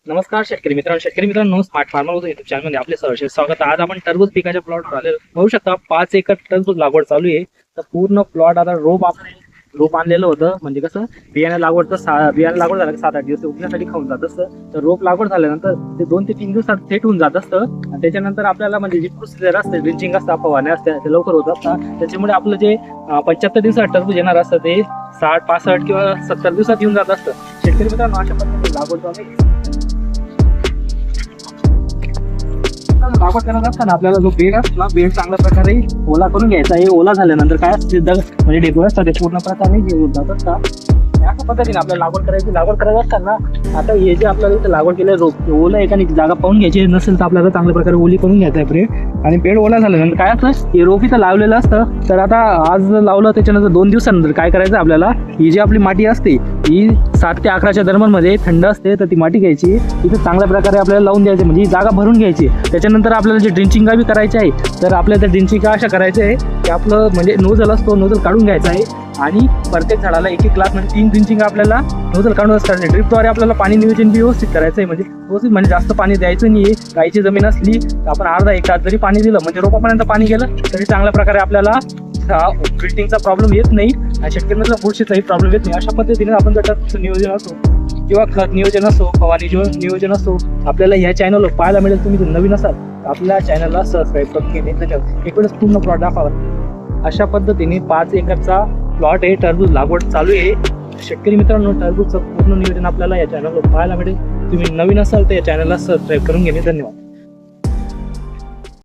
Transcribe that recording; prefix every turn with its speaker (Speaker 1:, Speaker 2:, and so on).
Speaker 1: नमस्कार शेतकरी मित्रांनो स्मार्ट फार्मर युट्यूब चॅनल मध्ये आपले सहर्ष स्वागत. आज आपण टरबूज पिकाच्या प्लॉटवर आलेलो बघू शकता. 5 एकर टरबूज लागवड चालू आहे. तर पूर्ण प्लॉट आता रोप आणलेलं होतं. म्हणजे कसं बियाणं लागवड झालं की 7-8 दिवस उगण्यासाठी खाऊन जात असतं. तर रोप लागवड झाल्यानंतर ते 2 ते 3 दिवसात सेट होऊन जात असतं. आणि त्याच्यानंतर आपल्याला म्हणजे जी प्रोसिजर असते, ड्रिंचिंग असतं, फवारण्या असते, ते लवकर होत असतात. त्याच्यामुळे आपलं जे 75 दिवसात टरबूज येणार असतं ते 60, 65 किंवा 70 दिवसात येऊन जात असतं. शेतकरी मित्रांनो अशा पद्धतीने लागवड चालू आहे. लागवड करत असताना आपल्याला जो बेड असतो बेड चांगल्या प्रकारे ओला करून घ्यायचा आहे. ओला झाल्यानंतर काय असते म्हणजे डेगो असतात ते पूर्ण प्रकारे घेऊन जात असतात. अशा पद्धतीने आपल्याला लागवड करत असताना आता हे जे आपल्याला इथे लागवड केलं रोप ओला एकाने जागा पाहून घ्यायची नसेल तर आपल्याला चांगल्या प्रकारे ओली करून घ्यायचं आहे बेड. आणि बेड ओला झाल्यानंतर काय असतं हे रोप इथं लावलेलं असतं. तर आता आज लावलं त्याच्यानंतर 2 दिवसानंतर काय करायचं आपल्याला, ही जी आपली माती असते ही 7 ते 11च्या दरम्यानमध्ये थंड असते. तर ती माती घ्यायची इथं चांगल्या प्रकारे आपल्याला लावून द्यायची, म्हणजे ही जागा भरून घ्यायची. त्याच्यानंतर आपल्याला जे ड्रिंचिंग बी करायची आहे. तर आपल्याला त्या ड्रिंचिंग अशा करायचं आहे की आपलं म्हणजे नोझल असतो नोझल काढून घ्यायचा आहे. आणि प्रत्येक झाडाला 1-1 ग्लास म्हणजे 3 ड्रिंचिंग आपल्याला नोझल काढून करायचं. ड्रिपद्वारे आपल्याला पाणी नियोजन व्यवस्थित करायचं आहे. म्हणजे जास्त पाणी द्यायचं नाही. गाईची जमीन असली तर आपण अर्धा-1 तास जरी पाणी दिलं म्हणजे रोपापर्यंत पाणी गेलं तरी चांगल्या प्रकारे आपल्याला ब्रीडिंगचा प्रॉब्लेम येत नाही आणि शेतकऱ्यांचा बुरशीचाही प्रॉब्लेम येत नाही. अशा पद्धतीने आपण जर नियोजन असो किंवा खत नियोजन असो फवारणी नियोजन असो आपल्याला ह्या चॅनलवर पाहायला मिळेल. तुम्ही जर नवीन असाल आपल्या चॅनलला सबस्क्राईब करून घेणे. त्याच्यावर एक वेळेस पूर्ण प्लॉट दाखवा. अशा पद्धतीने 5 एकरचा प्लॉट आहे. टरबूज लागवड चालू आहे. शेतकरी मित्रांनो टरबूजचं पूर्ण नियोजन आपल्याला या चॅनलवर पाहायला मिळेल. तुम्ही नवीन असाल तर या चॅनलला सबस्क्राईब करून घेणे. धन्यवाद.